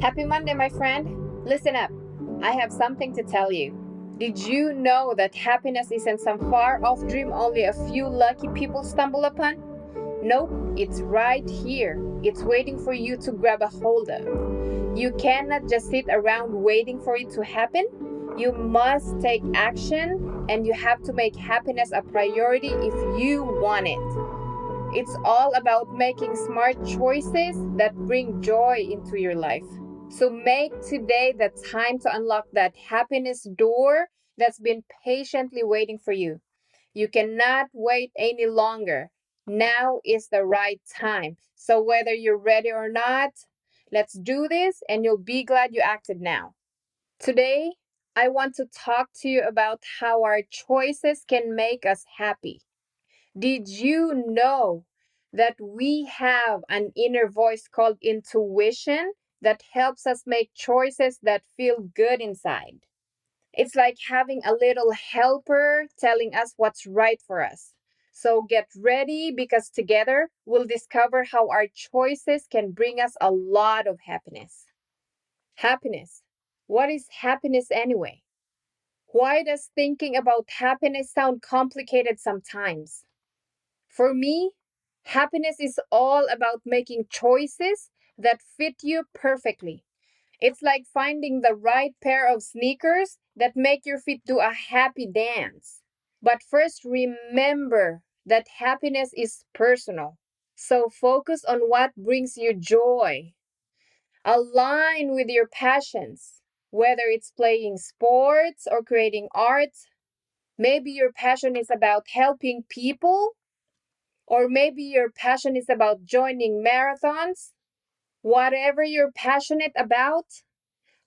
Happy Monday, my friend. Listen up. I have something to tell you. Did you know that happiness isn't some far off dream only a few lucky people stumble upon? Nope, it's right here. It's waiting for you to grab a hold of. You cannot just sit around waiting for it to happen. You must take action, and you have to make happiness a priority if you want it. It's all about making smart choices that bring joy into your life. So make today the time to unlock that happiness door that's been patiently waiting for you. You cannot wait any longer. Now is the right time. So whether you're ready or not, let's do this and you'll be glad you acted now. Today, I want to talk to you about how our choices can make us happy. Did you know that we have an inner voice called intuition that helps us make choices that feel good inside? It's like having a little helper telling us what's right for us. So get ready because together we'll discover how our choices can bring us a lot of happiness. Happiness. What is happiness anyway? Why does thinking about happiness sound complicated sometimes? For me, happiness is all about making choices that fit you perfectly. It's like finding the right pair of sneakers that make your feet do a happy dance. But first, remember that happiness is personal. So focus on what brings you joy. Align with your passions, whether it's playing sports or creating art. Maybe your passion is about helping people, or maybe your passion is about joining marathons. Whatever you're passionate about,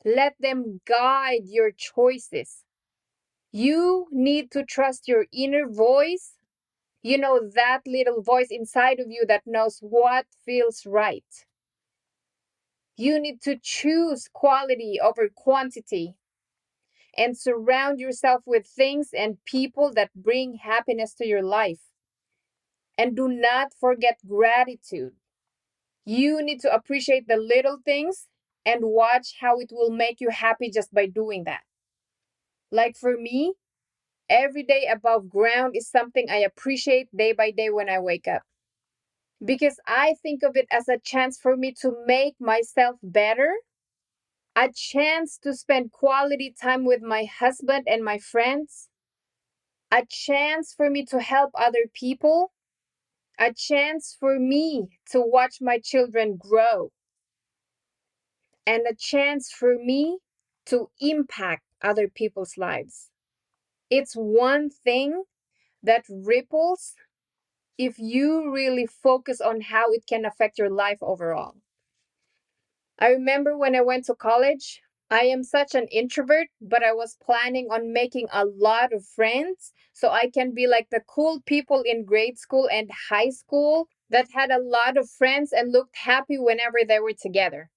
let them guide your choices. You need to trust your inner voice. You know, that little voice inside of you that knows what feels right. You need to choose quality over quantity and surround yourself with things and people that bring happiness to your life. And do not forget gratitude. You need to appreciate the little things and watch how it will make you happy just by doing that. Like for me, every day above ground is something I appreciate day by day when I wake up. Because I think of it as a chance for me to make myself better, a chance to spend quality time with my husband and my friends, a chance for me to help other people, a chance for me to watch my children grow, and a chance for me to impact other people's lives. It's one thing that ripples if you really focus on how it can affect your life overall. I remember when I went to college, I am such an introvert, but I was planning on making a lot of friends so I can be like the cool people in grade school and high school that had a lot of friends and looked happy whenever they were together.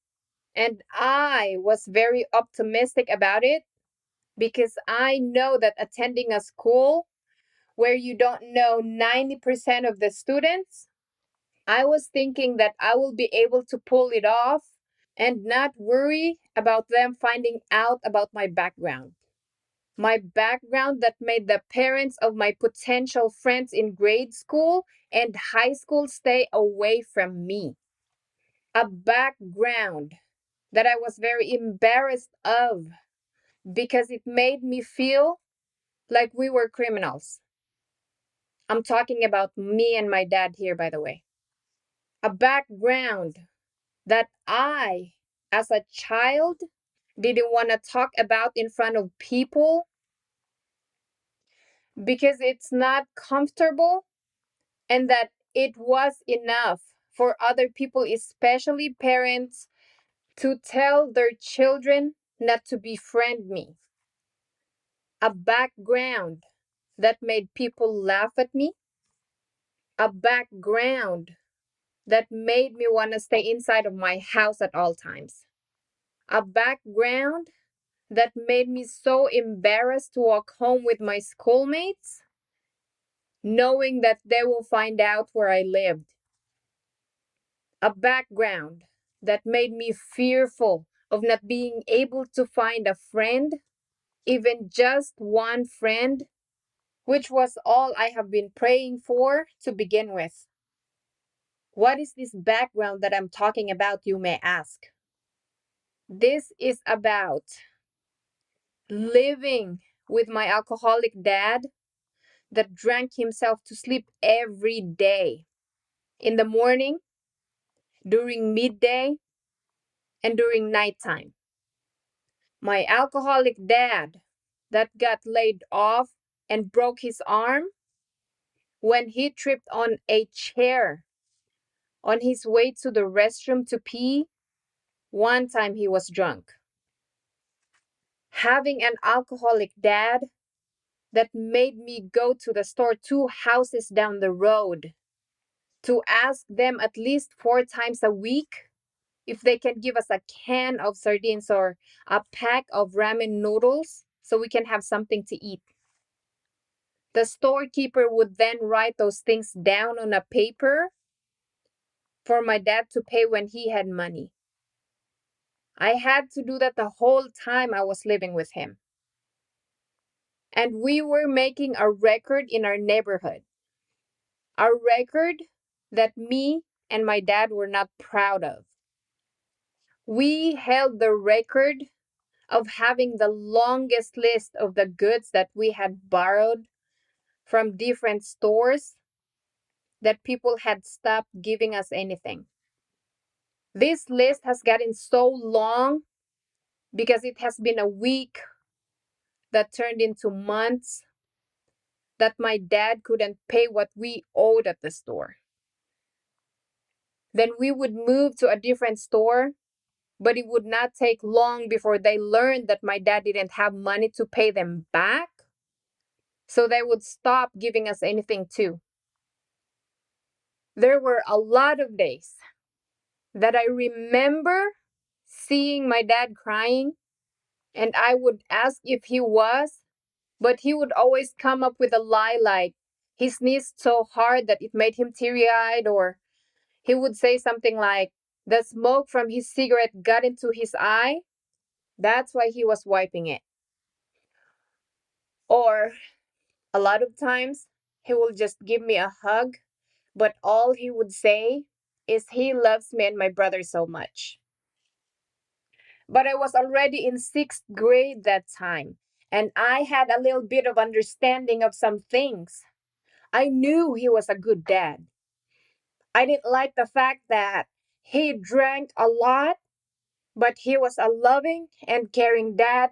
And I was very optimistic about it because I know that attending a school where you don't know 90% of the students, I was thinking that I will be able to pull it off and not worry about them finding out about my background. My background that made the parents of my potential friends in grade school and high school stay away from me. A background that I was very embarrassed of because it made me feel like we were criminals. I'm talking about me and my dad here, by the way. A background that I, as a child, didn't want to talk about in front of people because it's not comfortable, and that it was enough for other people, especially parents, to tell their children not to befriend me. A background that made people laugh at me. A background that made me want to stay inside of my house at all times. A background that made me so embarrassed to walk home with my schoolmates, knowing that they will find out where I lived. A background that made me fearful of not being able to find a friend, even just one friend, which was all I have been praying for to begin with. What is this background that I'm talking about, you may ask? This is about living with my alcoholic dad that drank himself to sleep every day, in the morning, during midday, and during nighttime. My alcoholic dad that got laid off and broke his arm when he tripped on a chair on his way to the restroom to pee. One time he was drunk. Having an alcoholic dad that made me go to the store 2 houses down the road to ask them at least 4 times a week if they can give us a can of sardines or a pack of ramen noodles so we can have something to eat. The storekeeper would then write those things down on a paper for my dad to pay when he had money. I had to do that the whole time I was living with him. And we were making a record in our neighborhood. A record that me and my dad were not proud of. We held the record of having the longest list of the goods that we had borrowed from different stores that people had stopped giving us anything. This list has gotten so long because it has been a week that turned into months that my dad couldn't pay what we owed at the store. Then we would move to a different store, but it would not take long before they learned that my dad didn't have money to pay them back. So they would stop giving us anything too. There were a lot of days that I remember seeing my dad crying, and I would ask if he was, but he would always come up with a lie like he sneezed so hard that it made him teary-eyed, or he would say something like the smoke from his cigarette got into his eye. That's why he was wiping it. Or a lot of times he will just give me a hug, but all he would say is he loves me and my brother so much. But I was already in 6th grade that time, and I had a little bit of understanding of some things. I knew he was a good dad. I didn't like the fact that he drank a lot, but he was a loving and caring dad,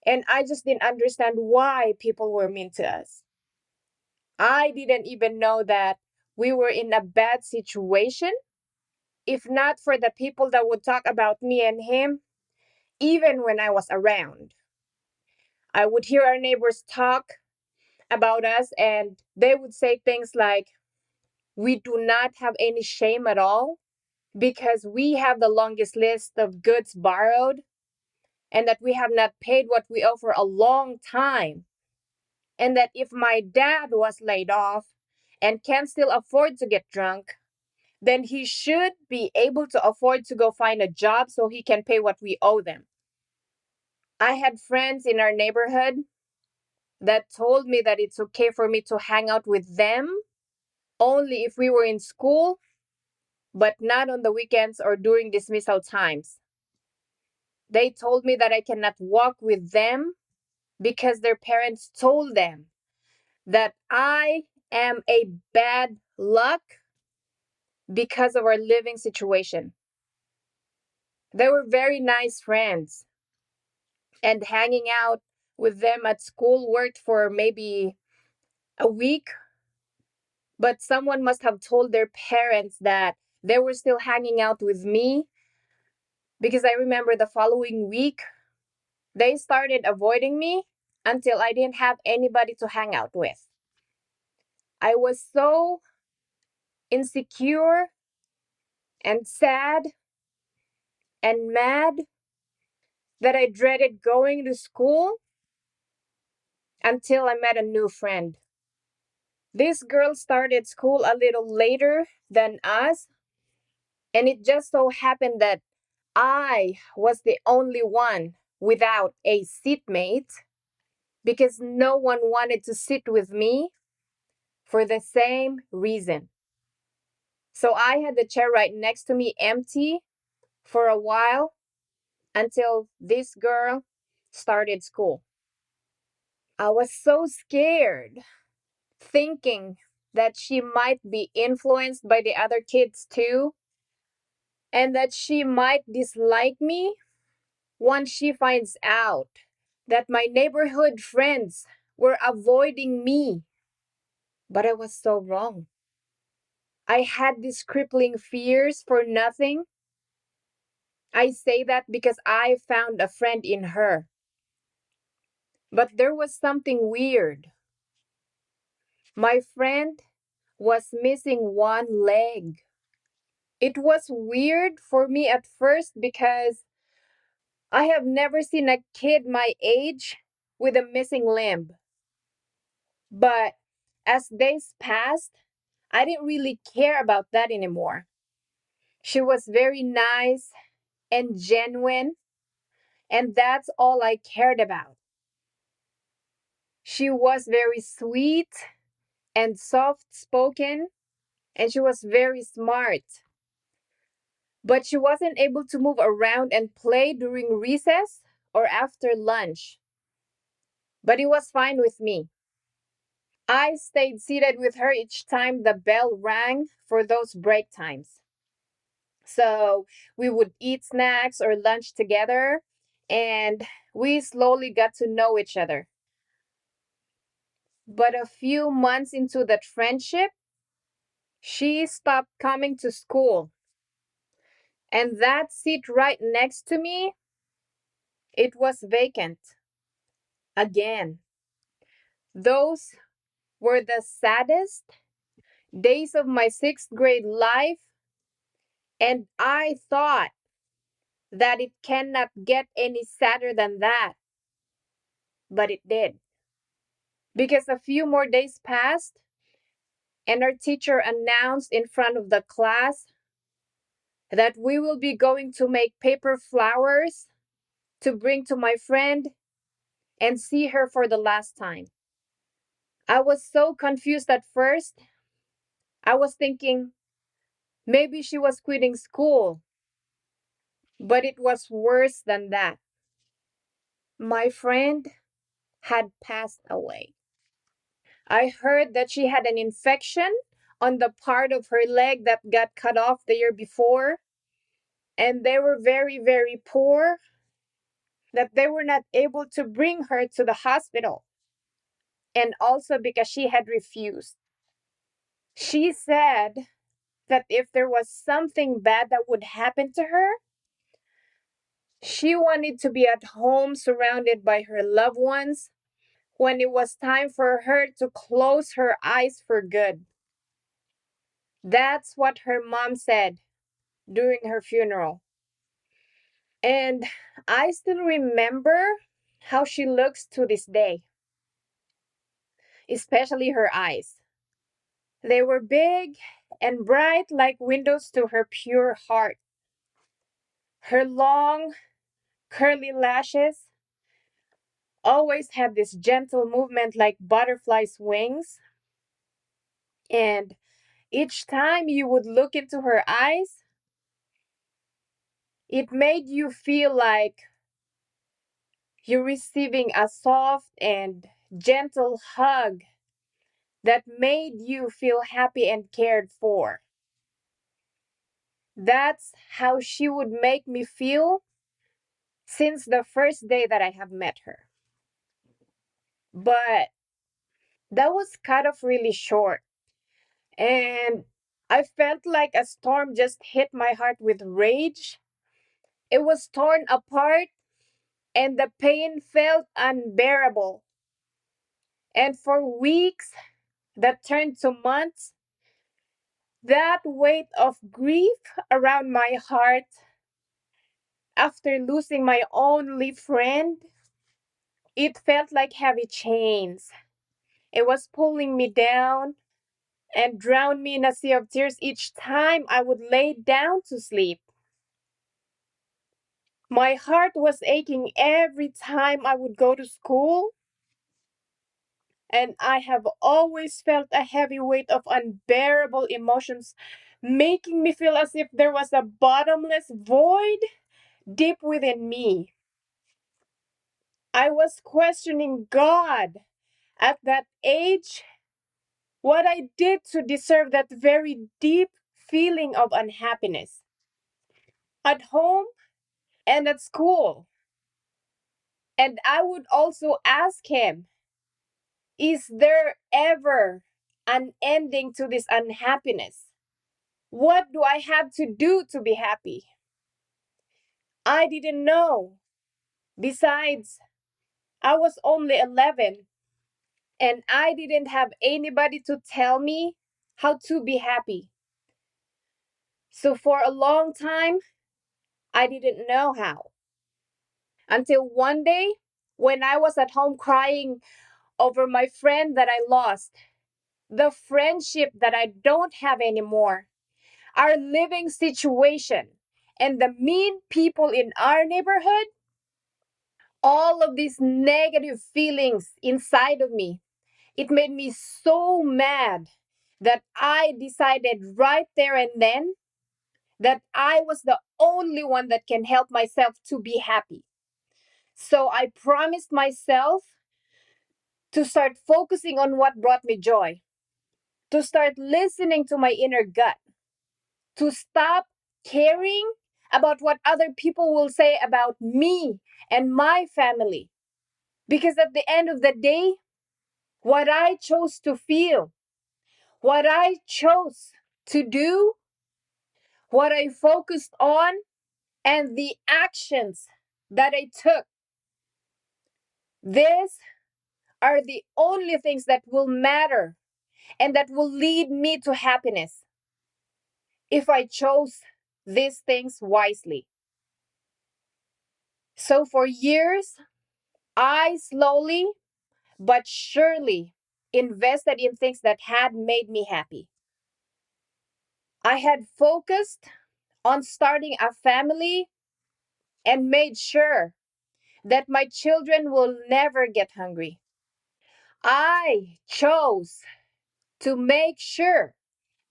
and I just didn't understand why people were mean to us. I didn't even know that we were in a bad situation if not for the people that would talk about me and him, even when I was around. I would hear our neighbors talk about us, and they would say things like, we do not have any shame at all because we have the longest list of goods borrowed and that we have not paid what we owe for a long time. And that if my dad was laid off and can still afford to get drunk, then he should be able to afford to go find a job so he can pay what we owe them. I had friends in our neighborhood that told me that it's okay for me to hang out with them only if we were in school, but not on the weekends or during dismissal times. They told me that I cannot walk with them because their parents told them that I am a bad luck because of our living situation. They were very nice friends, and hanging out with them at school worked for maybe a week, but someone must have told their parents that they were still hanging out with me because I remember the following week they started avoiding me until I didn't have anybody to hang out with. I was so insecure and sad and mad that I dreaded going to school until I met a new friend. This girl started school a little later than us, and it just so happened that I was the only one without a seatmate because no one wanted to sit with me for the same reason. So I had the chair right next to me empty for a while until this girl started school. I was so scared, thinking that she might be influenced by the other kids too, and that she might dislike me once she finds out that my neighborhood friends were avoiding me. But I was so wrong. I had these crippling fears for nothing. I say that because I found a friend in her. But there was something weird. My friend was missing one leg. It was weird for me at first because I have never seen a kid my age with a missing limb. But as days passed, I didn't really care about that anymore. She was very nice and genuine, and that's all I cared about. She was very sweet and soft spoken, and she was very smart. But she wasn't able to move around and play during recess or after lunch. But it was fine with me. I stayed seated with her each time the bell rang for those break times. So we would eat snacks or lunch together, and we slowly got to know each other. But a few months into that friendship, she stopped coming to school. And that seat right next to me, it was vacant again. Those were the saddest days of my sixth grade life, and I thought that it cannot get any sadder than that. But it did. Because a few more days passed, and our teacher announced in front of the class that we will be going to make paper flowers to bring to my friend and see her for the last time. I was so confused at first. I was thinking maybe she was quitting school, but it was worse than that. My friend had passed away. I heard that she had an infection on the part of her leg that got cut off the year before, and they were very, very poor, that they were not able to bring her to the hospital, and also because she had refused. She said that if there was something bad that would happen to her, she wanted to be at home surrounded by her loved ones when it was time for her to close her eyes for good. That's what her mom said during her funeral. And I still remember how she looks to this day, especially her eyes. They were big and bright like windows to her pure heart. Her long, curly lashes always had this gentle movement like butterflies' wings. And each time you would look into her eyes, it made you feel like you're receiving a soft and gentle hug that made you feel happy and cared for. That's how she would make me feel since the first day that I have met her. But that was kind of really short. And I felt like a storm just hit my heart with rage. It was torn apart, and the pain felt unbearable. And for weeks that turned to months, that weight of grief around my heart after losing my only friend, it felt like heavy chains. It was pulling me down and drowned me in a sea of tears each time I would lay down to sleep. My heart was aching every time I would go to school, and I have always felt a heavy weight of unbearable emotions, making me feel as if there was a bottomless void deep within me. I was questioning God at that age, what I did to deserve that very deep feeling of unhappiness at home and at school. And I would also ask Him, is there ever an ending to this unhappiness? What do I have to do to be happy? I didn't know. Besides, I was only 11 and I didn't have anybody to tell me how to be happy. So for a long time, I didn't know how. Until one day, when I was at home crying over my friend that I lost, the friendship that I don't have anymore, our living situation, and the mean people in our neighborhood, all of these negative feelings inside of me, it made me so mad that I decided right there and then that I was the only one that can help myself to be happy. So I promised myself to start focusing on what brought me joy, to start listening to my inner gut, to stop caring about what other people will say about me and my family. Because at the end of the day, what I chose to feel, what I chose to do, what I focused on, and the actions that I took, these are the only things that will matter and that will lead me to happiness if I chose these things wisely. So for years, I slowly but surely invested in things that had made me happy. I had focused on starting a family and made sure that my children will never get hungry. I chose to make sure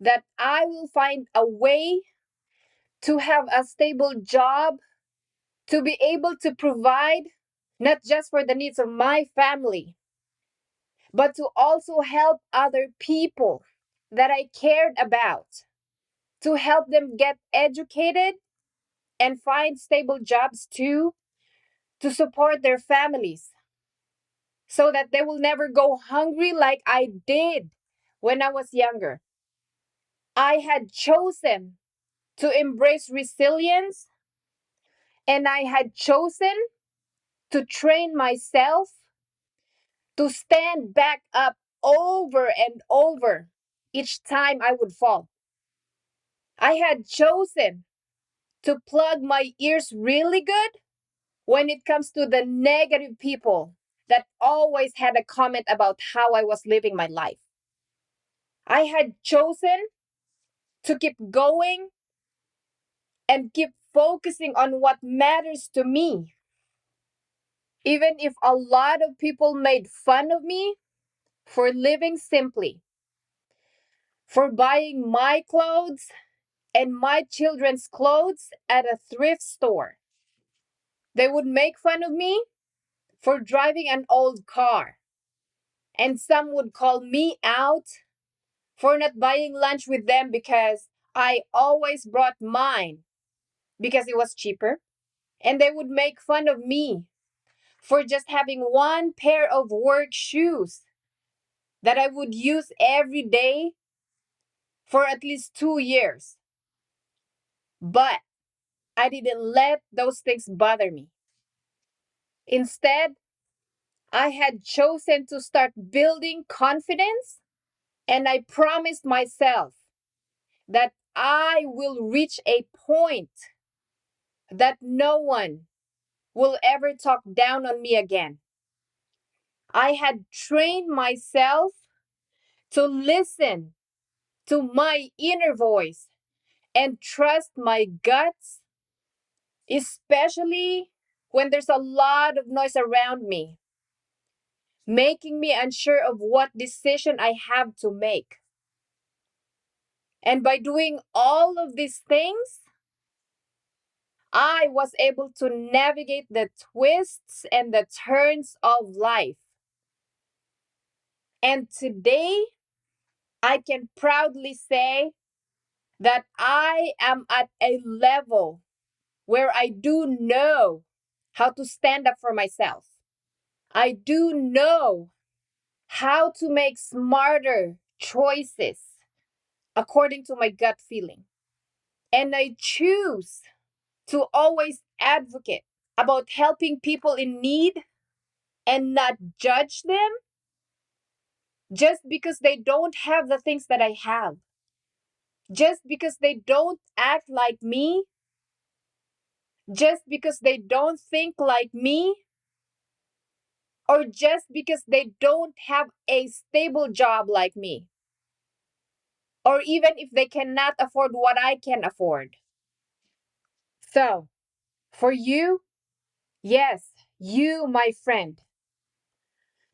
that I will find a way to have a stable job, to be able to provide not just for the needs of my family, but to also help other people that I cared about, to help them get educated and find stable jobs too, to support their families so that they will never go hungry like I did when I was younger. I had chosen to embrace resilience, and I had chosen to train myself to stand back up over and over each time I would fall. I had chosen to plug my ears really good when it comes to the negative people that always had a comment about how I was living my life. I had chosen to keep going and keep focusing on what matters to me. Even if a lot of people made fun of me for living simply, for buying my clothes and my children's clothes at a thrift store. They would make fun of me for driving an old car. And some would call me out for not buying lunch with them because I always brought mine because it was cheaper. And they would make fun of me for just having one pair of work shoes that I would use every day for at least 2 years. But I didn't let those things bother me. Instead, I had chosen to start building confidence, and I promised myself that I will reach a point that no one will ever talk down on me again. I had trained myself to listen to my inner voice and trust my guts especially when there's a lot of noise around me, making me unsure of what decision I have to make. And by doing all of these things, I was able to navigate the twists and the turns of life. And today, I can proudly say that I am at a level where I do know how to stand up for myself. I do know how to make smarter choices according to my gut feeling. And I choose to always advocate about helping people in need and not judge them just because they don't have the things that I have, just because they don't act like me, just because they don't think like me, or just because they don't have a stable job like me, or even if they cannot afford what I can afford. So, for you, yes, you, my friend,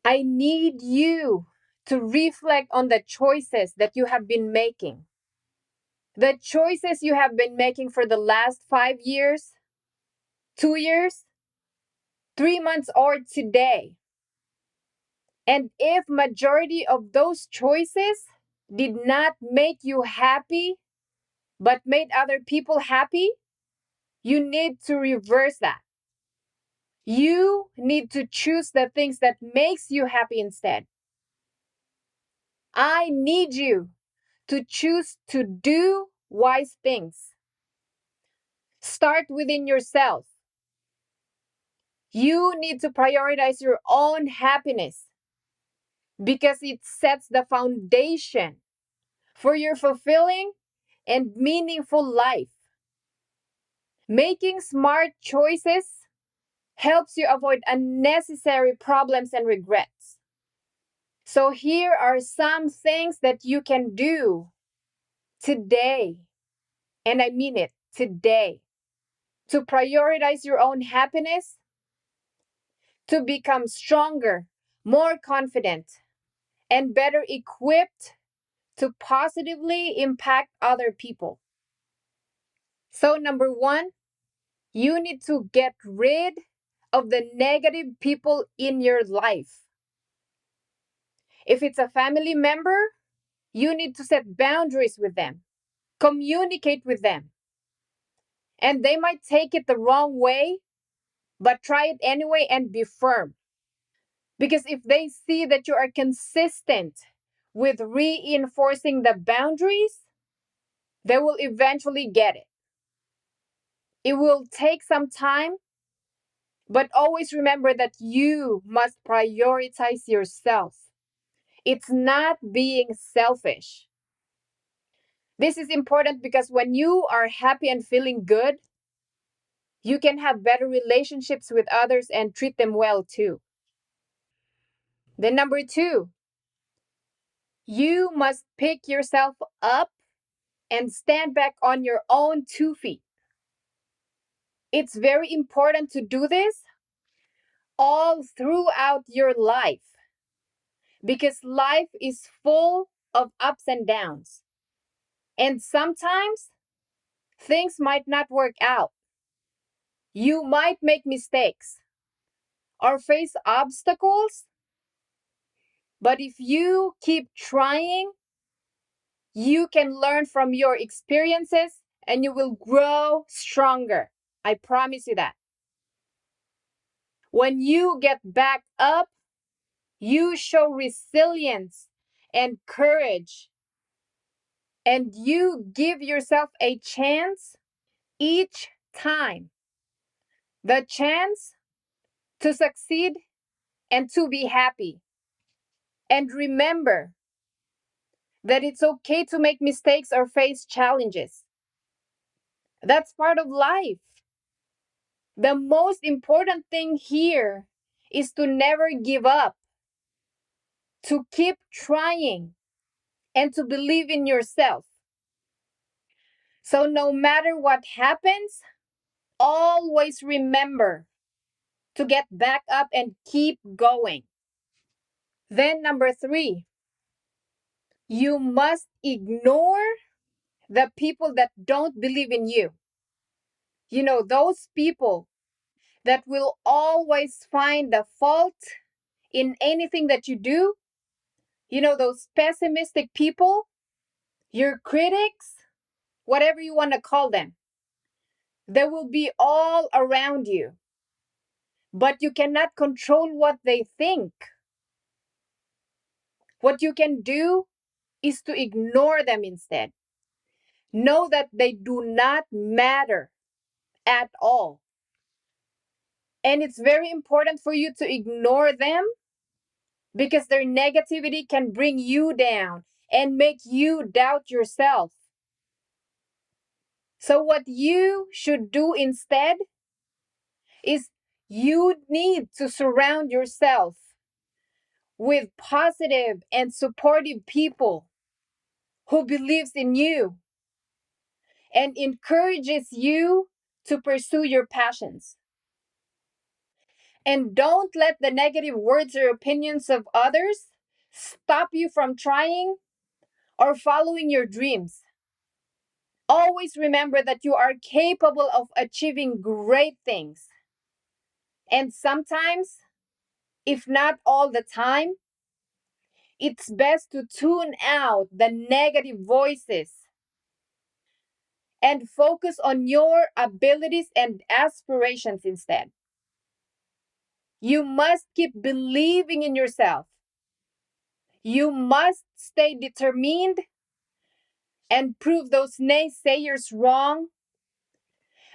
I need you to reflect on the choices that you have been making. The choices you have been making for the last 5 years, 2 years, 3 months, or today. And if majority of those choices did not make you happy, but made other people happy, you need to reverse that. You need to choose the things that makes you happy instead. I need you to choose to do wise things. Start within yourself. You need to prioritize your own happiness because it sets the foundation for your fulfilling and meaningful life. Making smart choices helps you avoid unnecessary problems and regrets. So, here are some things that you can do today, and I mean it today, to prioritize your own happiness, to become stronger, more confident, and better equipped to positively impact other people. So, number one, you need to get rid of the negative people in your life. If it's a family member, you need to set boundaries with them, communicate with them. And they might take it the wrong way, but try it anyway and be firm. Because if they see that you are consistent with reinforcing the boundaries, they will eventually get it. It will take some time, but always remember that you must prioritize yourself. It's not being selfish. This is important because when you are happy and feeling good, you can have better relationships with others and treat them well too. Then, number two, you must pick yourself up and stand back on your own 2 feet. It's very important to do this all throughout your life because life is full of ups and downs. And sometimes things might not work out. You might make mistakes or face obstacles, but if you keep trying, you can learn from your experiences and you will grow stronger. I promise you that. When you get back up, you show resilience and courage, and you give yourself a chance each time. The chance to succeed and to be happy. And remember that it's okay to make mistakes or face challenges. That's part of life. The most important thing here is to never give up, to keep trying, and to believe in yourself. So, no matter what happens, Always remember to get back up and keep going. Then, number 3, you must ignore the people that don't believe in you. You know, those people that will always find the fault in anything that you do. You know, those pessimistic people, your critics, whatever you want to call them. They will be all around you, but you cannot control what they think. What you can do is to ignore them instead. Know that they do not matter at all. And it's very important for you to ignore them because their negativity can bring you down and make you doubt yourself. So, what you should do instead is you need to surround yourself with positive and supportive people who believes in you and encourages you to pursue your passions. And don't let the negative words or opinions of others stop you from trying or following your dreams. Always remember that you are capable of achieving great things. And sometimes, if not all the time, it's best to tune out the negative voices and focus on your abilities and aspirations instead. You must keep believing in yourself. You must stay determined and prove those naysayers wrong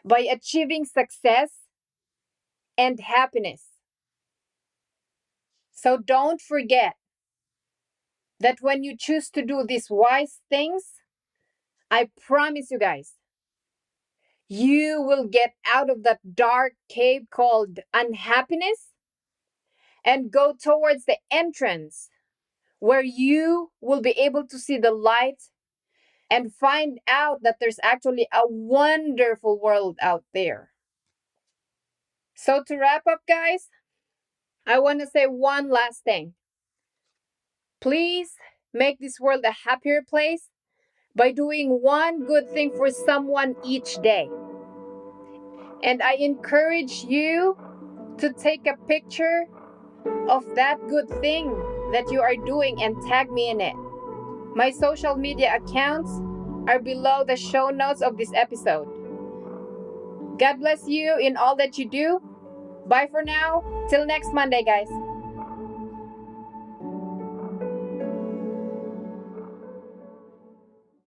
by achieving success and happiness. So don't forget that when you choose to do these wise things, I promise you guys, you will get out of that dark cave called unhappiness and go towards the entrance where you will be able to see the light and find out that there's actually a wonderful world out there. So, to wrap up, guys, I want to say one last thing. Please make this world a happier place by doing one good thing for someone each day. And I encourage you to take a picture of that good thing that you are doing and tag me in it. My social media accounts are below the show notes of this episode. God bless you in all that you do. Bye for now. Till next Monday, guys.